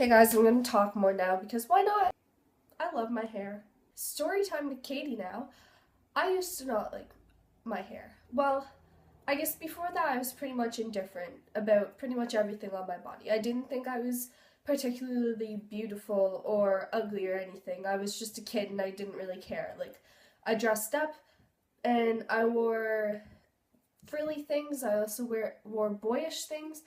Hey guys, I'm gonna talk more now because why not? I love my hair. Story time with Katie now. I used to not like my hair. Well, I guess before that I was pretty much indifferent about pretty much everything on my body. I didn't think I was particularly beautiful or ugly or anything. I was just a kid and I didn't really care. Like, I dressed up and I wore frilly things. I also wore boyish things,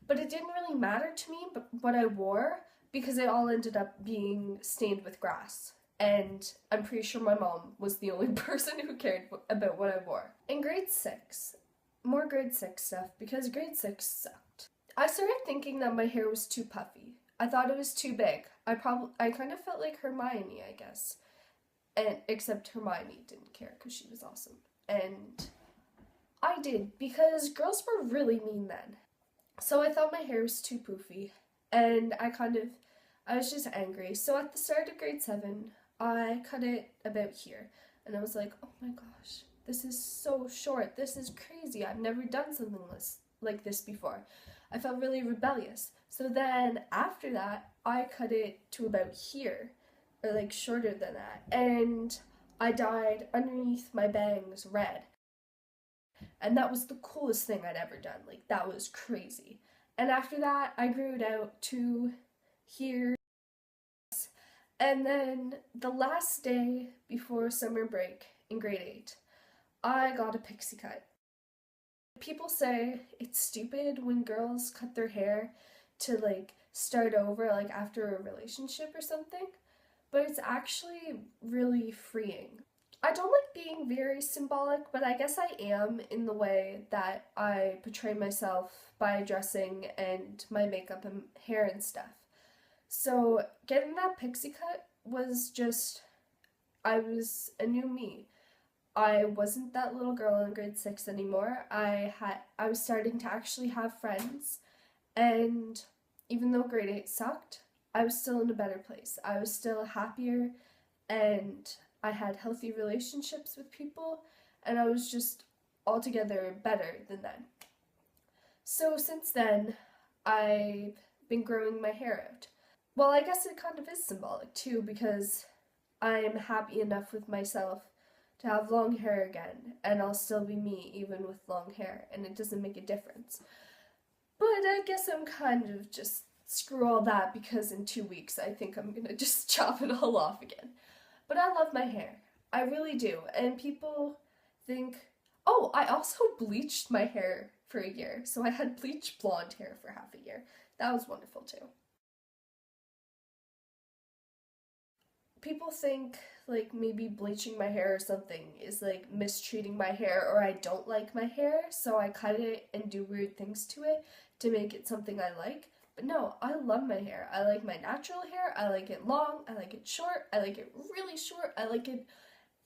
but it didn't really matter to me but what I wore because it all ended up being stained with grass. And I'm pretty sure my mom was the only person who cared about what I wore. In grade 6, more grade 6 stuff because grade 6 sucked. I started thinking that my hair was too puffy. I thought it was too big. I kind of felt like Hermione, I guess. And except Hermione didn't care because she was awesome. And I did, because girls were really mean then. So I thought my hair was too poofy, and I was just angry. So at the start of grade 7, I cut it about here, and I was like, oh my gosh, this is so short, this is crazy, I've never done something like this before. I felt really rebellious. So then after that, I cut it to about here, or like shorter than that, and I dyed underneath my bangs red. And that was the coolest thing I'd ever done. Like, that was crazy. And after that, I grew it out to here. And then the last day before summer break in grade 8, I got a pixie cut. People say it's stupid when girls cut their hair to like start over like after a relationship or something, but it's actually really freeing. I don't like being very symbolic, but I guess I am in the way that I portray myself by dressing and my makeup and hair and stuff. So getting that pixie cut was just, I was a new me. I wasn't that little girl in grade 6 anymore. I was starting to actually have friends, and even though grade 8 sucked, I was still in a better place. I was still happier, and I had healthy relationships with people, and I was just altogether better than then. So since then, I've been growing my hair out. Well, I guess it kind of is symbolic too, because I'm happy enough with myself to have long hair again, and I'll still be me even with long hair, and it doesn't make a difference. But I guess I'm kind of just screw all that, because in 2 weeks I think I'm gonna just chop it all off again. But I love my hair. I really do. And people think, oh, I also bleached my hair for a year. So I had bleached blonde hair for half a year. That was wonderful too. People think like maybe bleaching my hair or something is like mistreating my hair, or I don't like my hair, so I cut it and do weird things to it to make it something I like. But no, I love my hair. I like my natural hair. I like it long. I like it short. I like it really short. I like it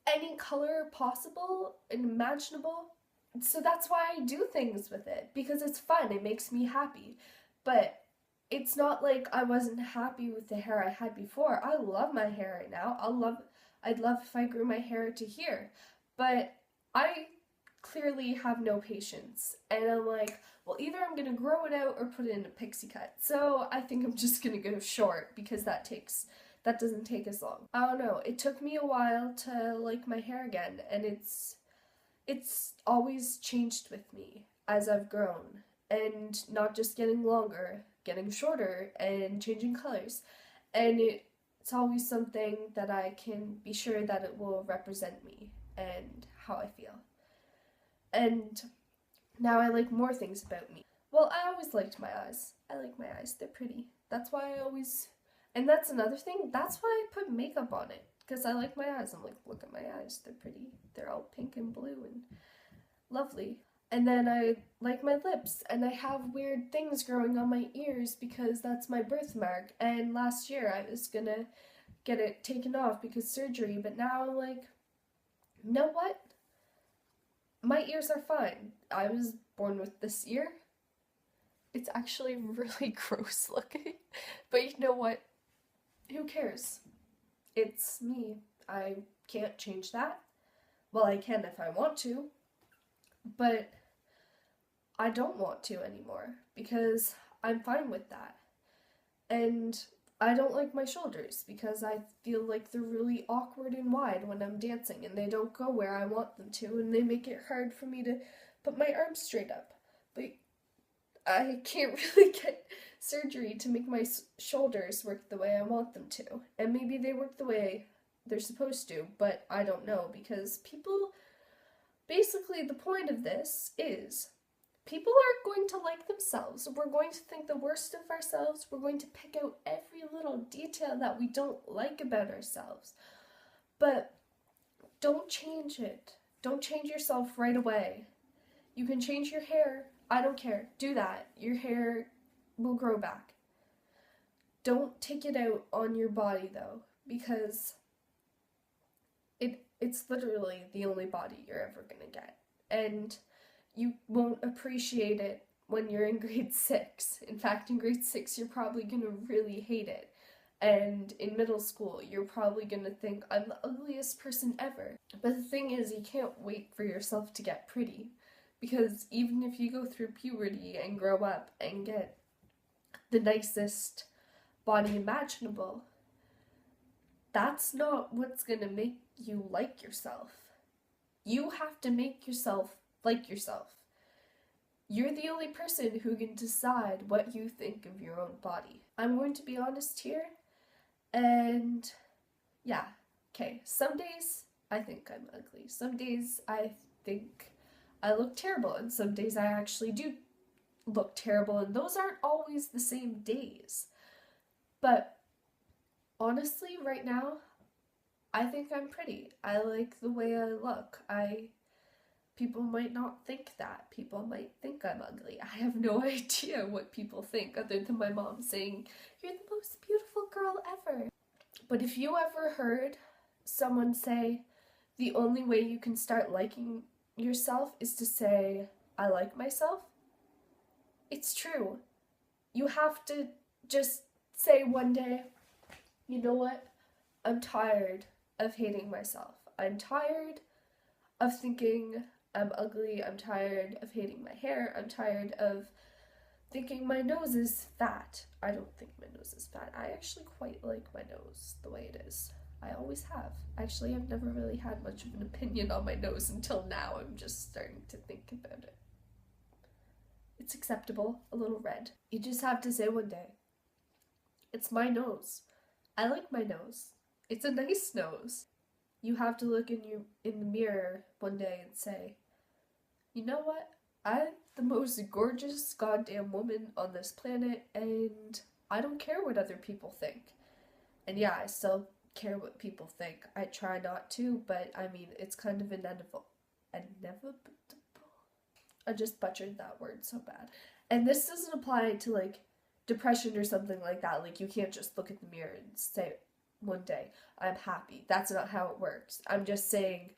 any color possible and imaginable. So that's why I do things with it, because it's fun. It makes me happy. But it's not like I wasn't happy with the hair I had before. I love my hair right now. I'd love if I grew my hair to here. But I clearly have no patience. And I'm like, well, either I'm gonna grow it out or put it in a pixie cut. So I think I'm just gonna go short, because that doesn't take as long. I don't know. It took me a while to like my hair again, and it's always changed with me as I've grown, and not just getting longer, getting shorter and changing colors. And it's always something that I can be sure that it will represent me and how I feel. And now I like more things about me. Well, I always liked my eyes. I like my eyes. They're pretty. That's why I always... And that's another thing. That's why I put makeup on it. Because I like my eyes. I'm like, look at my eyes. They're pretty. They're all pink and blue and lovely. And then I like my lips. And I have weird things growing on my ears because that's my birthmark. And last year I was gonna get it taken off because surgery. But now I'm like, you know what? My ears are fine. I was born with this ear. It's actually really gross looking. But you know what? Who cares? It's me. I can't change that. Well, I can if I want to. But I don't want to anymore because I'm fine with that. And I don't like my shoulders because I feel like they're really awkward and wide when I'm dancing, and they don't go where I want them to, and they make it hard for me to put my arms straight up. But I can't really get surgery to make my shoulders work the way I want them to. And maybe they work the way they're supposed to, but I don't know, because basically the point of this is people are going to like themselves. We're going to think the worst of ourselves. We're going to pick out every little detail that we don't like about ourselves. But don't change it. Don't change yourself right away. You can change your hair. I don't care. Do that. Your hair will grow back. Don't take it out on your body though, because it's literally the only body you're ever gonna get. And you won't appreciate it when you're in grade 6. In fact, in grade 6, you're probably gonna really hate it. And in middle school, you're probably gonna think, I'm the ugliest person ever. But the thing is, you can't wait for yourself to get pretty. Because even if you go through puberty and grow up and get the nicest body imaginable, that's not what's gonna make you like yourself. You have to make yourself like yourself. You're the only person who can decide what you think of your own body. I'm going to be honest here, and yeah, okay, some days I think I'm ugly. Some days I think I look terrible, and some days I actually do look terrible, and those aren't always the same days. But honestly, right now, I think I'm pretty. I like the way I look. People might not think that. People might think I'm ugly. I have no idea what people think other than my mom saying, "You're the most beautiful girl ever." But if you ever heard someone say, the only way you can start liking yourself is to say, "I like myself," it's true. You have to just say one day, you know what? I'm tired of hating myself. I'm tired of thinking I'm ugly. I'm tired of hating my hair. I'm tired of thinking my nose is fat. I don't think my nose is fat. I actually quite like my nose the way it is. I always have. Actually, I've never really had much of an opinion on my nose until now. I'm just starting to think about it. It's acceptable, a little red. You just have to say one day, it's my nose. I like my nose. It's a nice nose. You have to look in the mirror one day and say, you know what? I'm the most gorgeous goddamn woman on this planet, and I don't care what other people think. And yeah, I still care what people think. I try not to, but I mean, it's kind of inevitable. I just butchered that word so bad. And this doesn't apply to like depression or something like that. Like, you can't just look at the mirror and say one day, I'm happy. That's not how it works. I'm just saying,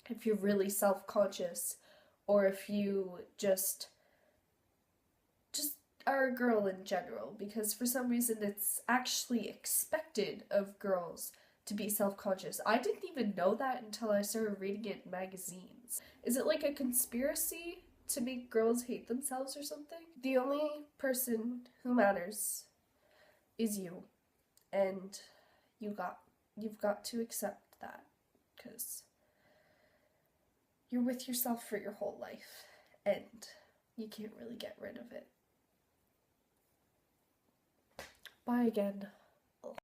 if you're really self-conscious, or if you just are a girl in general, because for some reason it's actually expected of girls to be self-conscious. I didn't even know that until I started reading it in magazines. Is it like a conspiracy to make girls hate themselves or something? The only person who matters is you, and you've got to accept that, because you're with yourself for your whole life, and you can't really get rid of it. Bye again.